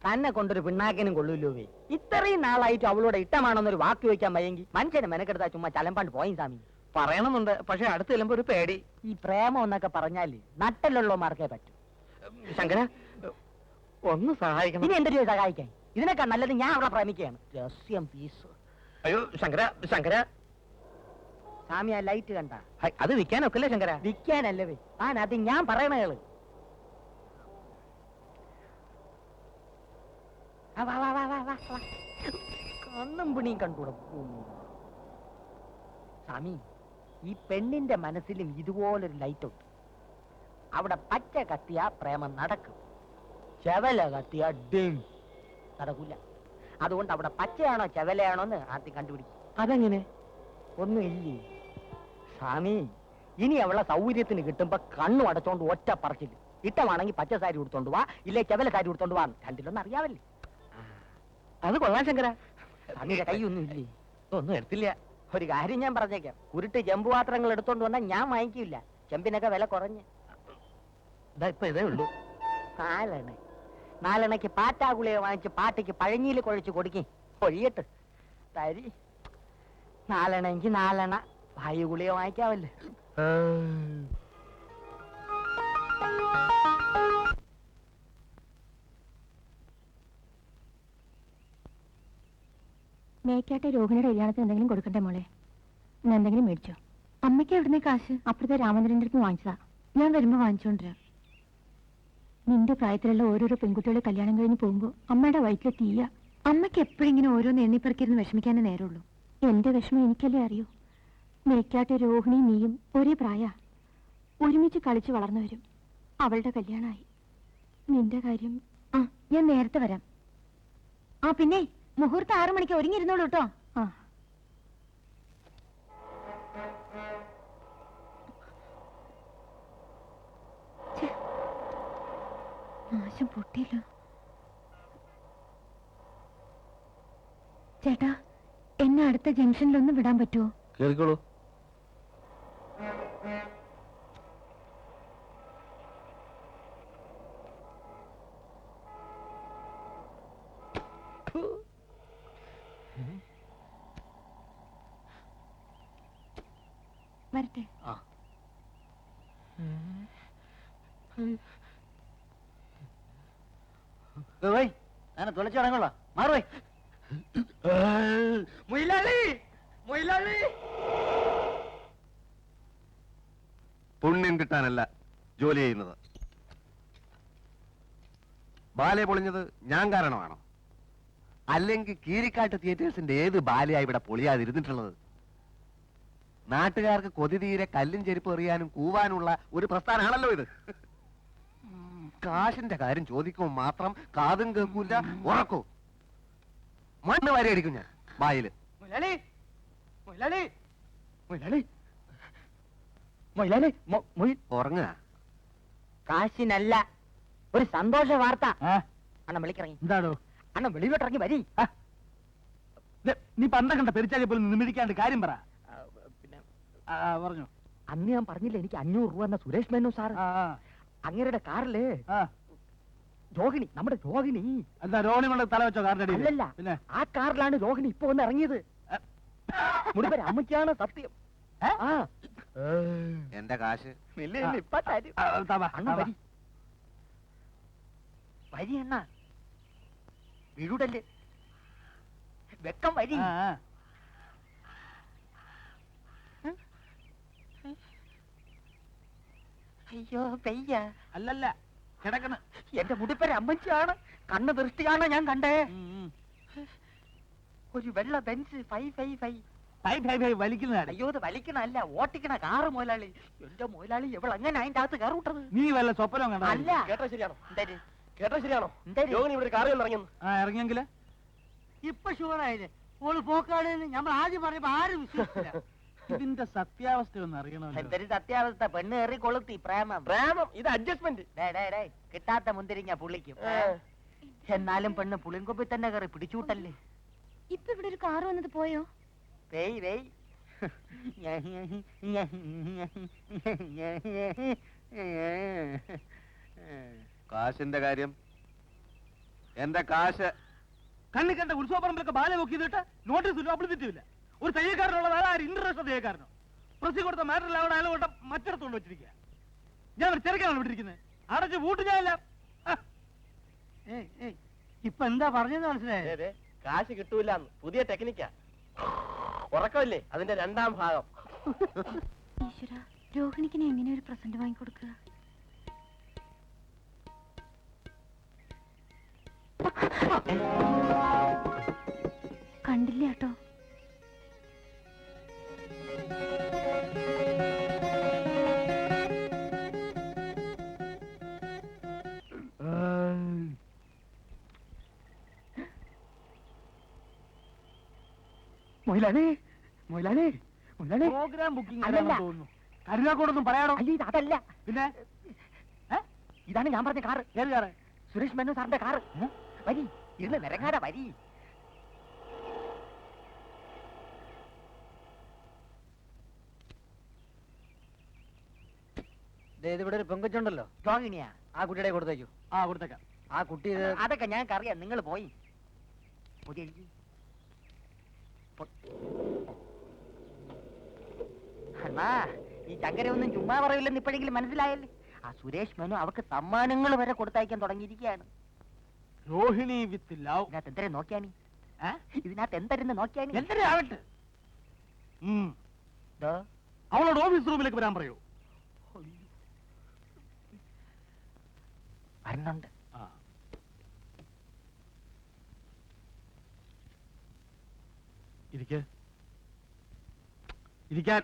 തന്നെ കൊണ്ടൊരു പിണ്ണാക്കിനും കൊള്ളൂല്ലോ. ഇത്രയും നാളായിട്ട് അവളോട് ഇഷ്ടമാണെന്നൊരു വാക്ക് ചോദിക്കാൻ വയ്യെങ്കിൽ മനുഷ്യനെ മെനക്കെടുത്താ ചുമ്മാ ചലമ്പാണ്ട് പോയി സ്വാമി. പറയണമെന്നുണ്ട്, പക്ഷെ അടുത്ത് ചെല്ലുമ്പോ ഒരു പേടി. ഈ പ്രേമം എന്നൊക്കെ പറഞ്ഞാല് നട്ടലുള്ളമാർക്കേ പറ്റൂ. ശങ്കര, ഒന്ന് സഹായിക്കണം. ഇനി എന്തൊരു സഹായിക്കാൻ? ഇതിനൊക്കെ നല്ലത് ഞാൻ അവളെ പ്രേമിക്കുകയാണ്. രഹസ്യം പീസ്. അയ്യോ ശങ്കര, ശങ്കര. സ്വാമി, ആ ലൈറ്റ് കണ്ട? അത് വിൽക്കാനൊക്കല്ലേ ശങ്കര? വിൽക്കാനല്ലേ അത് ഞാൻ പറയണേള്. കണ്ണും പിണിയും കണ്ടുകൂടും. സ്വാമി, ഈ പെണ്ണിന്റെ മനസ്സിലും ഇതുപോലൊരു ലൈറ്റ് ഉണ്ട്. അവിടെ പച്ച കത്തിയ പ്രേമം നടക്കും, ചെവല കത്തിയ ഡിം നടക്കൂല. അതുകൊണ്ട് അവിടെ പച്ചയാണോ ചെവലയാണോ എന്ന് ആദ്യം കണ്ടുപിടിക്കും. അതെങ്ങനെ? ഒന്നുമില്ലേ സ്വാമി, ഇനി അവളെ സൗകര്യത്തിന് കിട്ടുമ്പോ കണ്ണു അടച്ചോണ്ട് ഒറ്റ പറച്ചില്ല. ഇട്ടമാണെങ്കിൽ പച്ച സാരി ഉടുത്തോണ്ട് വാ, ഇല്ലേ ചെവല സാരി ഉടുത്തോണ്ട് വാ. രണ്ടിലൊന്നും അറിയാവല്ലേ? അത് കൊള്ളാം ശങ്കര. സ്വാമിയുടെ കൈയൊന്നും ഇല്ലേ? ഒന്നും എടുത്തില്ല. ഒരു കാര്യം ഞാൻ പറഞ്ഞേക്കാം, ഉരുട്ട് ചെമ്പ് പാത്രങ്ങൾ എടുത്തോണ്ട് വന്നാൽ ഞാൻ വാങ്ങിക്കില്ല. ചെമ്പിനൊക്കെ വില കുറഞ്ഞ്. ഇപ്പൊ ഇതേ ഉള്ളൂ. നാലെണ്ണയ്ക്ക് പാറ്റാഗുളിയെ വാങ്ങിച്ച് പാട്ടിക്ക് പഴഞ്ഞിയിൽ കുഴച്ച് കൊടുക്കി ഒഴിയട്ട് തരി. നാലെണ്ണെങ്കിൽ നാലെണ്ണ വായുഗുളിയെ വാങ്ങിക്കാവല്ലേ. മേക്കാട്ടെ രോഹിണിയുടെ കല്യാണത്തിന് എന്തെങ്കിലും കൊടുക്കണ്ടേ മോളെ? ഞാൻ എന്തെങ്കിലും മേടിച്ചോ? അമ്മയ്ക്ക് എവിടുന്നേ കാശ്? അപ്പുറത്തെ രാമചന്ദ്രന്റെ അടുത്ത് വാങ്ങിച്ചതാ. ഞാൻ വരുമ്പോ വാങ്ങിച്ചോണ്ടിരാ. നിന്റെ പ്രായത്തിലുള്ള ഓരോരോ പെൺകുട്ടികളെ കല്യാണം കഴിഞ്ഞ് പോകുമ്പോ അമ്മയുടെ വയറ്റിലെ തീയ. അമ്മയ്ക്ക് എപ്പോഴും ഇങ്ങനെ ഓരോന്ന് എണ്ണിപ്പറക്കിരുന്ന് വിഷമിക്കാനേ നേരമുള്ളൂ. എന്റെ വിഷമം എനിക്കല്ലേ അറിയൂ. മേക്കാട്ടെ രോഹിണി നീയും ഒരേ പ്രായ, ഒരുമിച്ച് കളിച്ച് വളർന്നു വരും. അവളുടെ കല്യാണമായി. നിന്റെ കാര്യം ഞാൻ നേരത്തെ വരാം. പിന്നെ മുഹൂർത്തം 6 മണിക്ക് ഒരുങ്ങിയിരുന്നോളൂ കേട്ടോ. നാശം പൊട്ടിയല്ലോ. ചേട്ടാ, എന്നെ അടുത്ത ജംഗ്ഷനിലൊന്നും വിടാൻ പറ്റുമോ? കേറിക്കോളൂ. വരട്ടെ. ഞാൻ തുളച്ചു തുടങ്ങുള്ള മാറുവേ. പുണ്യം കിട്ടാനല്ല ജോലി ചെയ്യുന്നത്. ബാലെ പൊളിഞ്ഞത് ഞാൻ കാരണമാണോ? അല്ലെങ്കിൽ കീരിക്കാട്ട് തിയേറ്റേഴ്സിന്റെ ഏത് ബാലയാ ഇവിടെ പൊളിയാതിരുന്നിട്ടുള്ളത്? നാട്ടുകാർക്ക് കൊതി തീരെ കല്ലും ചെരുപ്പ് എറിയാനും കൂവാനുള്ള ഒരു പ്രസ്ഥാനമാണല്ലോ ഇത്. കാശിന്റെ കാര്യം ചോദിക്കുമ്പോൾ മാത്രം കാതും കേൾക്കൂല, ഉറക്കൂ. മണ്ണ് വരെ അടിക്കും ഞാൻ ബായില്. ഉറങ്ങുക. കാശിനല്ല, ഒരു സന്തോഷ വാർത്ത. അണ്ണൻ വിളിക്കിറങ്ങി. എന്താണോ? അണ്ണൻ വെളിയിലോട്ടിറങ്ങി വരി. നീ പണ്ട കണ്ട പെരിച്ചാലിയെ പോലും നിമിടിക്കാണ്ട് കാര്യം പറ. പിന്നെ പറഞ്ഞു. അന്ന് ഞാൻ പറഞ്ഞില്ല എനിക്ക് 500 രൂപ എന്ന സുരേഷ് മേനോ സാർ. അങ്ങേരുടെ കാറില് രോഹിണി, നമ്മുടെ രോഹിണി. എന്താ രോഹിണി കൊണ്ട് തല വെച്ചോ കാറിന്റെ അടിയിൽ? അല്ലല്ല, ആ കാറിലാണ് രോഹിണി ഇപ്പൊ വന്ന് ഇറങ്ങിയത്. മുടിപ്പര അമ്മയ്ക്കാണ് സത്യം. എന്റെ കാശ് ഇപ്പൊ തരും. അണ്ണ വരി വരി അണ്ണ, വീടല്ലേ വെക്കം വരി. അയ്യോ പെയ്യ. അല്ലല്ല, കിടക്കണ. എന്റെ മുടിപ്പര അമ്മച്ചിയാണ്. കണ്ണ് ദൃഷ്ടിയാണ് ഞാൻ കണ്ടേ. ഒരു വെള്ള ബെൻസ് 555 വലിക്കുന്നതാണ്. അയ്യോ, ഇത് വലിക്കണല്ല, ഓട്ടിക്കണ കാറ് മുതലാളി. എന്റെ മുതലാളി എവൾ അങ്ങനെ അതിന്റെ അകത്ത് കയറിവിട്ടത്? നീ വല്ല സ്വപ്നം കണ്ട? അല്ല. കേട്ടോ ശരിയാണോ? എന്തായാലും കേട്ടോ ശരിയാണോ? എന്തായാലും ഇവിടെ കാറിൽ ഇറങ്ങി. ഇറങ്ങിയെങ്കില് ഇപ്പൊ ഷുവറായില്ലേ ഓള് പോക്കാണെന്ന് നമ്മൾ ആദ്യം പറഞ്ഞപ്പോ ആരും വിശ്വസിച്ചില്ല. ഇതിന്റെ സത്യാവസ്ഥ ഒന്ന് അറിയണമല്ലോ. എന്തൊരു സത്യാവസ്ഥ. പെണ്ണ് കയറി കൊളുത്തി പ്രേമം. ഇത് അഡ്ജസ്റ്റ്മെന്റ്. കിട്ടാത്ത മുന്തിരിങ്ങ പുള്ളിക്കും. എന്നാലും പെണ്ണ് പുളിങ്കൊപ്പി തന്നെ കയറി പിടിച്ചൂട്ടല്ലേ. ഇപ്പൊ ഇവിടെ ഒരു കാറ് വന്നത് പോയോ? കാശിന്റെ കാര്യം എന്റെ കാശ്. കണ്ണി കണ്ട ഉത്സവ പറമ്പിലൊക്കെ ബാല നോക്കിയിട്ട് നോട്ടീസില്ല, പബ്ലിസിറ്റിയില്ല. ഒരു തയ്യക്കാരനുള്ള വേറെ ആര് ഇന്റർനാഷണൽ തയ്യക്കാരനോ? പ്രസി കൊടുത്ത മാറ്ററിൽ അവിടെ അയാൾ കൊണ്ട് മറ്റിടത്തോണ്ട് വെച്ചിരിക്കുക. ഞാൻ ഒരു ചെറുക്കാനാണ് വിട്ടിരിക്കുന്നത്. അടച്ച് പൂട്ട് ഞാനില്ല. ഇപ്പൊ എന്താ പറഞ്ഞെന്ന് മനസ്സിലായേ? കാശ് കിട്ടൂല, പുതിയ ടെക്നിക്കാ. ഉറക്കമില്ലേ അതിന്റെ രണ്ടാം ഭാഗം. ഈശ്വര, രോഹിണിക്കിനെ എങ്ങനെ ഒരു പ്രസന്റ് വാങ്ങിക്കൊടുക്കുക? കണ്ടില്ല കേട്ടോ. പ്രോഗ്രാം ബുക്കിംഗ് അല്ലല്ല. തോന്നുന്നു. കരുനാക്കോടൊന്നും പറയാടോ. അല്ല, ഇത് അതല്ല. പിന്നെ ഇതാണ് ഞാൻ പറഞ്ഞ കാറ്. ഏത് കാറ്? സുരേഷ് മേനോൻ സാറിന്റെ കാറ്. വരി, ഇരുന്ന് നിരങ്ങാതെ വരി. ഇവിടെ ഒരു പെങ്കൊച്ചുണ്ടല്ലോ, രോഹിണിയാ? ആ കുട്ടിയുടെ കൊടുത്തേക്കൂ. ആ കൊടുത്തേക്കാം. ആ കുട്ടി ഇത് അതൊക്കെ ഞങ്ങൾക്കറിയാം, നിങ്ങൾ പോയി. പുതിയ അണ്ണാ, ഈ ചങ്കരൊന്നും ചുമ്മാ പറയില്ലെന്ന് ഇപ്പോഴെങ്കിലും മനസ്സിലായല്ലേ? ആ സുരേഷ് മേനോ അവർക്ക് സമ്മാനങ്ങൾ വരെ കൊടുത്തയക്കാൻ തുടങ്ങിയിരിക്കുകയാണ്. Rohini with love. ഇതിനകത്ത് എന്തരെ നോക്കിയാനി? ഇതിനകത്ത് എന്തരെന്ന് നോക്കിയാനി? എന്തരെ ആവട്ടെ. ദോ, അവളോട് ഓഫീസ് റൂമിലേക്ക് വരാൻ പറയൂ. വരുന്നുണ്ട്. ഇരിക്കാൻ.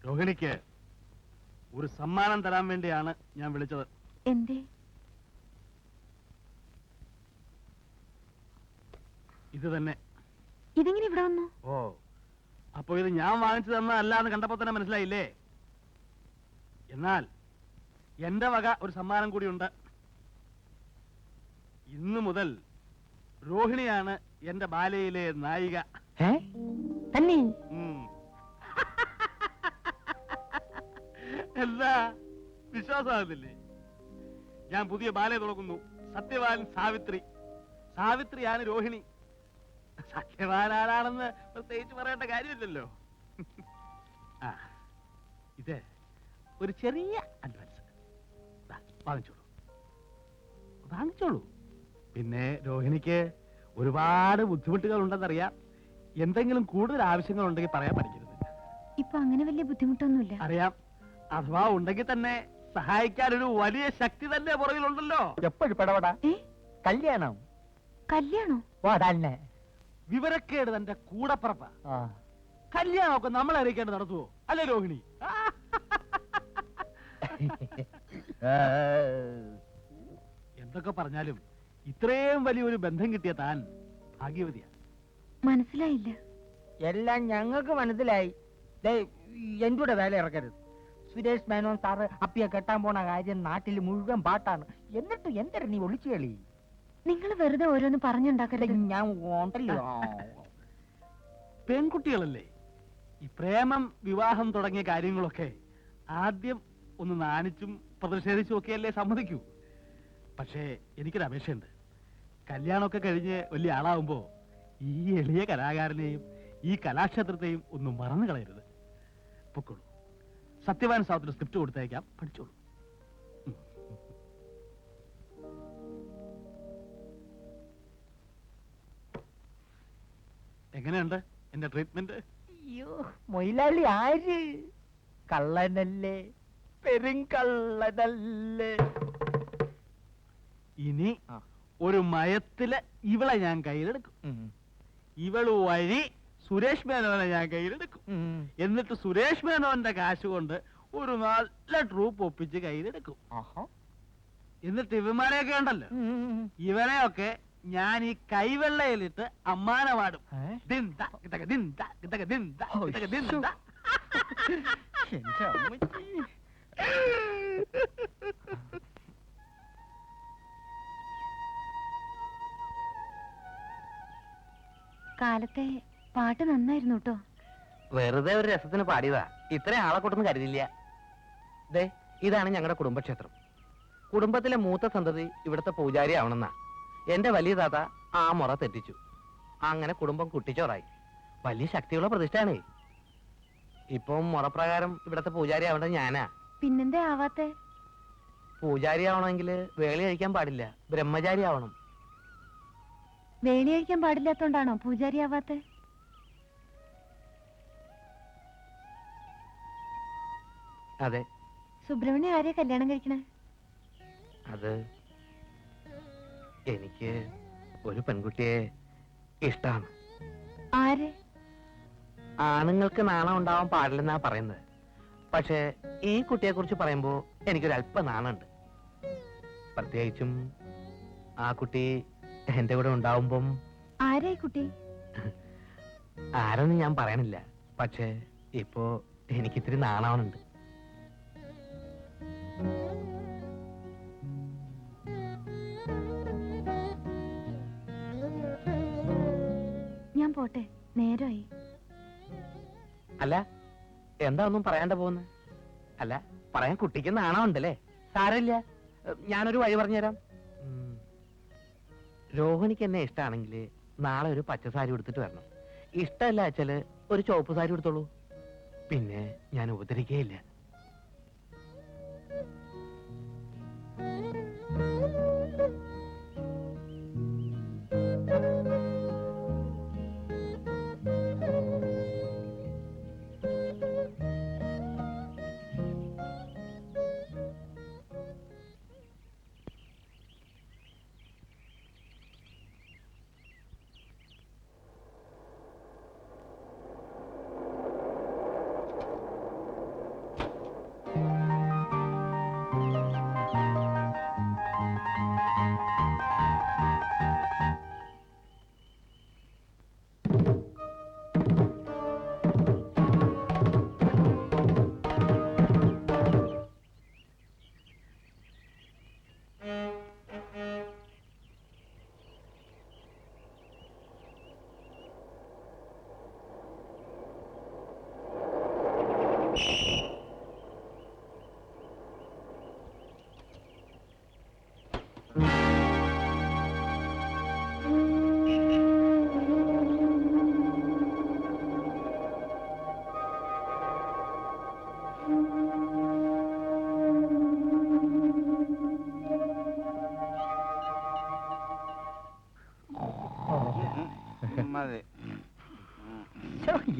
രോഹിണിക്ക് ഒരു സമ്മാനം തരാൻ വേണ്ടിയാണ് ഞാൻ വിളിച്ചത്. എന്തേ? ഇത് തന്നെ. ഇതെങ്ങനെ ഇവിടെ വന്നു? ഓ, അപ്പൊ ഇത് ഞാൻ വാങ്ങിച്ചു തന്നതല്ല എന്ന് കണ്ടപ്പോ തന്നെ മനസ്സിലായില്ലേ? എന്നാൽ എന്റെ വക ഒരു സമ്മാനം കൂടിയുണ്ട്. ഇന്നു മുതൽ രോഹിണിയാണ് എന്റെ ബാലയിലെ നായിക. തന്നെ? എന്താ വിശ്വാസമാകുന്നില്ലേ? ഞാൻ പുതിയ ബാലയെ തുടങ്ങുന്നു. സത്യവാൻ സാവിത്രി. സാവിത്രിയാണ് രോഹിണി. സത്യവാൻ ആരാണെന്ന് പ്രത്യേകിച്ച് പറയേണ്ട കാര്യമില്ലല്ലോ. ഇത് ഒരു ചെറിയ അഡ്വാൻസ് വാങ്ങിച്ചോളൂ. പിന്നെ രോഹിണിക്ക് ഒരുപാട് ബുദ്ധിമുട്ടുകൾ ഉണ്ടെന്നറിയാം. എന്തെങ്കിലും കൂടുതൽ ആവശ്യങ്ങൾ ഉണ്ടെങ്കിൽ പറയാൻ പഠിക്കരുത്. ഇപ്പൊ അങ്ങനെ വലിയ ബുദ്ധിമുട്ടൊന്നുമില്ല. അറിയാം. അഥവാ ഉണ്ടെങ്കിൽ തന്നെ സഹായിക്കാൻ ഒരു വലിയ ശക്തി തന്നെ പുറകിലുണ്ടല്ലോ. എപ്പോഴും പെടപെടാ. കല്യാണം? കല്യാണോ? ഓ, അതന്നെ. വിവരക്കേട് തന്റെ കൂടപ്പറപ്പ. കല്യാണമൊക്കെ നമ്മളെ അറിയിക്കേണ്ട നടത്തുവോ? അല്ലേ രോഹിണി? എന്തൊക്കെ പറഞ്ഞാലും ഇത്രയും വലിയൊരു ബന്ധം കിട്ടിയ താൻ ഭാഗ്യവതിയാ. മനസ്സിലായില്ല. എല്ലാം ഞങ്ങൾക്ക് മനസ്സിലായി. എന്റെ കൂടെ വേല ഇറക്കരുത്. സുരേഷ് മേനോൻ സാറ് അപ്പിയെ കെട്ടാൻ പോണ കാര്യം നാട്ടിൽ മുഴുവൻ പാട്ടാണ്. എന്നിട്ട് എന്തൊരു നീ ഒളിച്ചു കളി? നിങ്ങൾ വെറുതെ ഓരോന്ന് പറഞ്ഞുണ്ടാക്കരുത്. ഞാൻ ഉണ്ടല്ലോ. പെൺകുട്ടികളല്ലേ, ഈ പ്രേമം വിവാഹം തുടങ്ങിയ കാര്യങ്ങളൊക്കെ ആദ്യം ഒന്ന് നാണിച്ചും പ്രതിഷേധിച്ചും ഒക്കെയല്ലേ സമ്മതിക്കൂ. പക്ഷേ എനിക്കൊരു അപേക്ഷയുണ്ട്. കല്യാണമൊക്കെ കഴിഞ്ഞ് വലിയ ആളാവുമ്പോ ഈ എളിയ കലാകാരനെയും ഈ കലാക്ഷേത്രത്തെയും ഒന്നും മറന്നു കളയരുത്. പൊക്കോളൂ. സത്യവാൻ സാവത്തിന് സ്ക്രിപ്റ്റ് കൊടുത്തയക്കാം, പഠിച്ചോളൂ. എങ്ങനെയുണ്ട് എന്റെ ട്രീറ്റ്മെന്റ്? അയ്യോ, മൊയിലാളി ആര്? കള്ളനല്ലേ, പെരുങ്കള്ളനല്ലേ. ഇനി ഒരു മയത്തില് ഇവളെ ഞാൻ കയ്യിലെടുക്കും. ഇവള് വഴി സുരേഷ് മേനോനെ ഞാൻ കയ്യിലെടുക്കും. എന്നിട്ട് സുരേഷ് മേനോന്റെ കാശ് കൊണ്ട് ഒരു നല്ല ട്രൂപ്പ് ഒപ്പിച്ച് കയ്യിലെടുക്കും. എന്നിട്ട് ഇവന്മാരെയൊക്കെ ഉണ്ടല്ലോ, ഇവരെയൊക്കെ ഞാൻ ഈ കൈവെള്ളയിലിട്ട് അമ്മാനമാടും. കാലത്തെ പാട്ട് നന്നായിരുന്നു കേട്ടോ. വെറുതെ ഒരു രസത്തിന് പാടിയതാ. ഇത്ര ആളെ കൊട്ടൊന്നും കരുതില്ല. ദേ ഇതാണ് ഞങ്ങളുടെ കുടുംബക്ഷേത്രം. കുടുംബത്തിലെ മൂത്ത സന്തതി ഇവിടുത്തെ പൂജാരി ആവണമെന്നാ. എന്റെ വലിയ താത്ത ആ മുറ തെറ്റിച്ചു. അങ്ങനെ കുടുംബം കുട്ടിച്ചോറായി. വലിയ ശക്തിയുള്ള പ്രതിഷ്ഠയാണേ. ഇപ്പം മുറപ്രകാരം ഇവിടുത്തെ പൂജാരി ആവേണ്ടത് ഞാനാ. പിന്നെന്തേ ആവാത്തെ? പൂജാരി ആവണമെങ്കിൽ വേളി കഴിക്കാൻ പാടില്ല, ബ്രഹ്മചാരി ആവണം. വേളി കഴിക്കാൻ പാടില്ലാത്തോണ്ടാണോ പൂജാരി ആവാത്തെ? അതെ. സുബ്രഹ്മണ്യം ആരെയാ കല്യാണം കഴിക്കണേ? അത് എനിക്ക് ഒരു പെൺകുട്ടിയെ ഇഷ്ടമാണ്. ആരെ? ആണുങ്ങൾക്ക് നാണം ഉണ്ടാവാൻ പാടില്ലെന്നാ പറയുന്നത്. പക്ഷെ ഈ കുട്ടിയെ കുറിച്ച് പറയുമ്പോ എനിക്കൊരല്പ നാണുണ്ട്. പ്രത്യേകിച്ചും ആ കുട്ടി എന്റെ കൂടെ ഉണ്ടാവുമ്പം. ആരായി കുട്ടി? ആരെന്ന് ഞാൻ പറയണില്ല. പക്ഷെ ഇപ്പോ എനിക്കിത്തിരി നാണാവുന്നുണ്ട്. ഞാൻ പോട്ടെ, നേരമായി. അല്ല, എന്താ ഒന്നും പറയാണ്ട പോകുന്നത്? അല്ല, പറയാൻ കുട്ടിക്ക് നാണമുണ്ടല്ലേ? സാരമില്ല, ഞാനൊരു വഴി പറഞ്ഞുതരാം. രോഹിണിക്ക് എന്നെ ഇഷ്ടമാണെങ്കിൽ നാളെ ഒരു പച്ച സാരി എടുത്തിട്ട് വരണം. ഇഷ്ടമല്ല വെച്ചാല് ഒരു ചുവപ്പ് സാരി എടുത്തോളൂ. പിന്നെ ഞാൻ ഉപദ്രവിക്കുകയില്ല.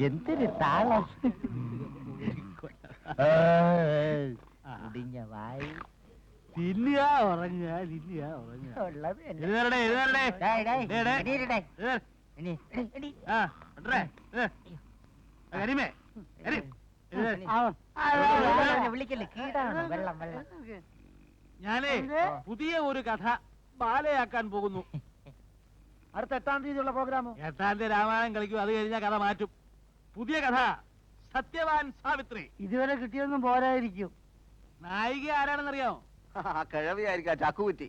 എന്തൊരു താളം! ഇടിഞ്ഞ വായി തിന്നുക ഉറങ്ങുക, തിന്നുക ഉറങ്ങുക. ഉള്ളത് തന്നെ. എഴുന്നേരടെ, എഴുന്നേരടെ. ഡേയ്, ഡേയ്, ഡേയ്, ഡേയ്. എണീരടെ. എഴുന്നേര്. എണീ, എണീ. ആ, ഉണ്ടേ. കരിമേ, കരി. എഴുന്നേര്. വിളിക്കല്ലേ, കീടാണ്. വെള്ളം, വെള്ളം. ഞാനേ പുതിയ ഒരു കഥ ബാലയാക്കാൻ പോകുന്നു. അടുത്ത 8-ാം തീയതിയുള്ള പ്രോഗ്രാമോ? 8-ാം തീയതി രാമായണം കളിക്കും. അത് കഴിഞ്ഞാൽ കഥ മാറ്റും. പുതിയ കഥ സത്യവാൻ സാവിത്രി. ഇതുവരെ കിട്ടിയൊന്നും പോരായിരിക്കും. നായിക ആരാണെന്നറിയാമോ? കിഴവിയായിരിക്കാം, ചക്കുകുറ്റി.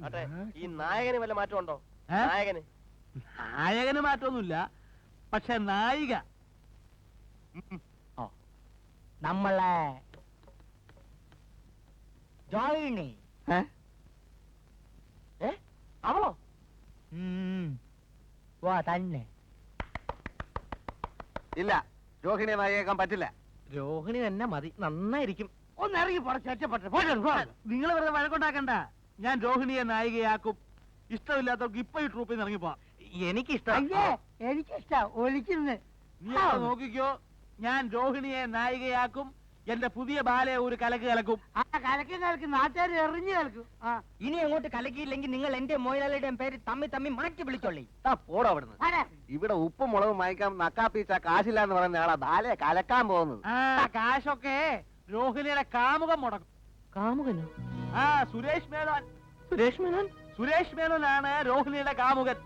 ആട്ടെ, ഈ നായകന് വല്ല മാറ്റമുണ്ടോ? ഏ? നായകന് നായകന് മാറ്റമൊന്നുമില്ല, പക്ഷെ നായിക നമ്മളെ ജോയിനി. അവളോ? വാ തന്നെ. ഇല്ല, രോഹിണിയെ നായകൻ പറ്റില്ല. രോഹിണി തന്നെ മതി, നന്നായിരിക്കും. ഒന്ന് ഇറങ്ങി പൊടച്ചേറ്റപ്പെട്ടെ. നിങ്ങൾ വെറുതെ വഴക്കുണ്ടാക്കണ്ട. ഞാൻ രോഹിണിയെ നായികയാക്കും. ഇഷ്ടമില്ലാത്തവർക്ക് ഇപ്പൊ ഈ ട്രൂപ്പിൽ നിന്ന് ഇറങ്ങിപ്പോ. എനിക്കിഷ്ടം. അയ്യേ, എനിക്കിഷ്ടാ ഒളിക്കുന്നത്. നീ ഒക്കെ നോക്കിക്കോ, ഞാൻ രോഹിണിയെ നായികയാക്കും. എന്റെ പുതിയ ബാലെ ഒരു കലക്ക് കലക്കും. ആ കലക്കി നാട്ടുകാർ എറിഞ്ഞു കലക്കും. ഇനി അങ്ങോട്ട് കലക്കിയില്ലെങ്കിൽ നിങ്ങൾ എന്റെ മൊയിലാളിയുടെയും പേര് തമ്മി മാറ്റി വിളിച്ചോളി. പോടോ അവിടുന്ന്. ഇവിടെ ഉപ്പും മുളകും വാങ്ങിക്കാൻ നക്കാപ്പീച്ച കാശില്ല എന്ന് പറയുന്ന ആളാ ബാലയെ കലക്കാൻ പോകുന്നത്. ആ കാശൊക്കെ രോഹിണിയുടെ കാമുകം മുടക്കും. കാമുകനോ? ആ സുരേഷ് മേനോൻ. സുരേഷ് മേനോൻ? സുരേഷ് മേനോനാണ് രോഹിണിയുടെ കാമുകൻ.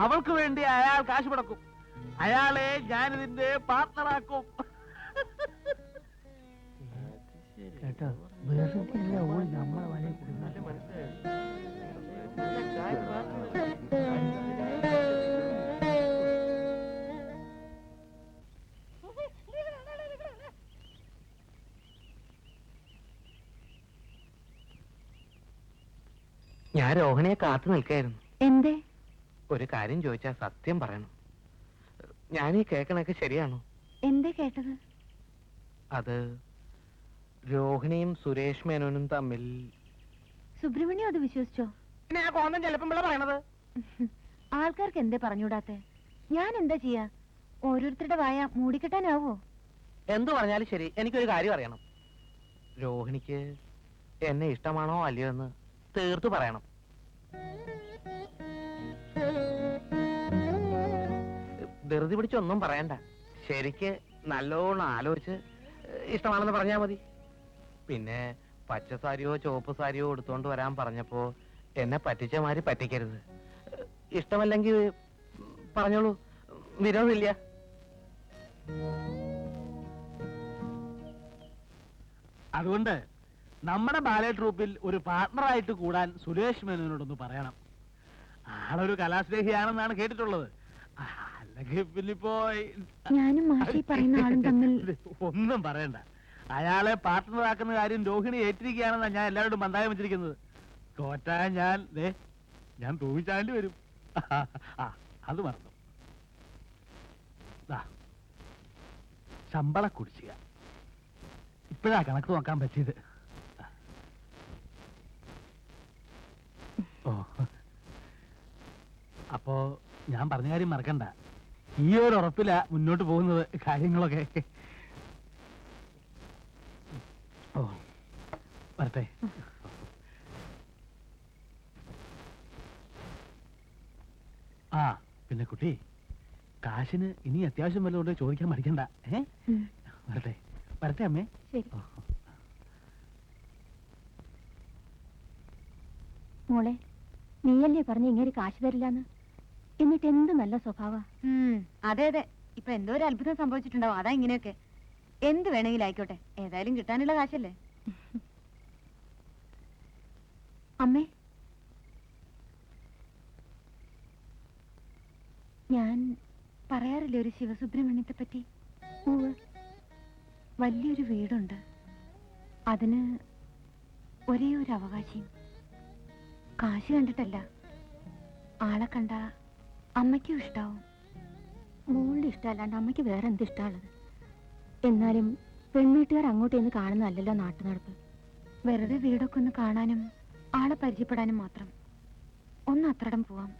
അവൾക്ക് വേണ്ടി അയാൾ കാശ് മുടക്കും. അയാളെ ഞാനിതിന്റെ പാർട്ണറാക്കും. കേട്ടോ, വെറുതെ നമ്മളെ വഴി ഞാൻ രോഹിണിയെ കാത്തു നിൽക്കായിരുന്നു. എന്തേ? ഒരു കാര്യം ചോദിച്ചാൽ സത്യം പറയണം. ഞാൻ ഈ കേൾക്കണൊക്കെ ശരിയാണോ? എന്തേ കേട്ടത്? അത് രോഹിണിയും സുരേഷ് മേനോനും തമ്മിൽ. സുബ്രഹ്മണ്യം അത് വിശ്വസിച്ചോ? പിന്നെ ആ കോന്തം ചിലപ്പം പറയണത്. ആൾക്കാർക്ക് എന്തേ പറഞ്ഞുകൂടാത്തെ? ഞാൻ എന്താ ചെയ്യാ? ഓരോരുത്തരുടെ വായ മൂടിക്കെട്ടാനാവോ? എന്തു പറഞ്ഞാലും ശരി, എനിക്കൊരു കാര്യം അറിയണം. രോഹിണിക്ക് എന്നെ ഇഷ്ടമാണോ അല്ലയോ എന്ന് തീർത്തു പറയണം. ധൃതി പിടിച്ചൊന്നും പറയണ്ട. ശരിക്ക് നല്ലോണം ആലോചിച്ച് ഇഷ്ടമാണെന്ന് പറഞ്ഞാ മതി. പിന്നെ പച്ച സാരിയോ ചുവപ്പ് സാരിയോ എടുത്തോണ്ട് വരാൻ പറഞ്ഞപ്പോ എന്നെ പറ്റിച്ച മാതിരി പറ്റിക്കരുത്. ഇഷ്ടമല്ലെങ്കിൽ പറഞ്ഞോളൂ, വിരോധമില്ല. അതുകൊണ്ട് നമ്മുടെ ബാലെ ട്രൂപ്പിൽ ഒരു പാർട്ണറായിട്ട് കൂടാൻ സുരേഷ് മേനോനോടൊന്ന് പറയണം. ആളൊരു കലാസ്നേഹിയാണെന്നാണ് കേട്ടിട്ടുള്ളത്. അല്ലെങ്കിൽ പിന്നിപ്പോ ഞാനും മാഷി പറയുന്ന ആളും തമ്മിൽ ഒന്നും പറയണ്ട. അയാളെ പാർട്ട്ണറാക്കുന്ന കാര്യം രോഹിണി ഏറ്റിരിക്കുകയാണെന്നാണ് ഞാൻ എല്ലാവരോടും മന്ദായം വെച്ചിരിക്കുന്നത്. തോറ്റാ ഞാൻ തൂവിച്ചാണ്ടി വരും. അത് മറന്നു. ശമ്പള കുടിശ്ശിക ഇപ്പോഴാ കണക്ക് നോക്കാൻ പറ്റിയത്. ഓ, അപ്പോ ഞാൻ പറഞ്ഞ കാര്യം മറക്കണ്ട. ഈ ഒരു ഉറപ്പിലാ മുന്നോട്ട് പോകുന്നത് കാര്യങ്ങളൊക്കെ. ഓ, വരട്ടെ. ആ പിന്നെ കുട്ടി, കാശിന് ഇനി അത്യാവശ്യം വല്ലതുകൊണ്ട് ചോദിക്കാൻ മടിക്കണ്ട. വരട്ടെ വരട്ടെ അമ്മേ. ശരി. മോളെ, നീയല്ലേ പറഞ്ഞ ഇങ്ങനെ കാശ് തരില്ലാന്ന്? എന്നിട്ട് എന്ത് നല്ല സ്വഭാവ. അതെ അതെ, ഇപ്പൊ എന്തോ ഒരു അത്ഭുതം സംഭവിച്ചിട്ടുണ്ടാവും. അതാ ഇങ്ങനെയൊക്കെ. എന്ത് വേണമെങ്കിലും ആയിക്കോട്ടെ, ഏതായാലും കിട്ടാനുള്ള കാശല്ലേ. അമ്മേ, ഞാൻ പറയാറില്ലേ ഒരു ശിവസുബ്രഹ്മണ്യത്തെ പറ്റി? വലിയൊരു വീടുണ്ട്. അതിന് ഒരേ ഒരു അവകാശിയും. കാശ് കണ്ടിട്ടല്ല, ആളെ കണ്ട അമ്മയ്ക്കും ഇഷ്ടാവും. മോളുടെ ഇഷ്ടമല്ലാണ്ട് അമ്മയ്ക്ക് വേറെ എന്ത് ഇഷ്ടമുള്ളത്? എന്നാലും പെൺവീട്ടുകാർ അങ്ങോട്ട് എന്ന് കാണുന്നതല്ലല്ലോ നാട്ടു നടപ്പ്. വെറുതെ വീടൊക്കെ ഒന്ന് കാണാനും ആളെ പരിചയപ്പെടാനും മാത്രം. ഒന്ന് അത്രടം പോവാം.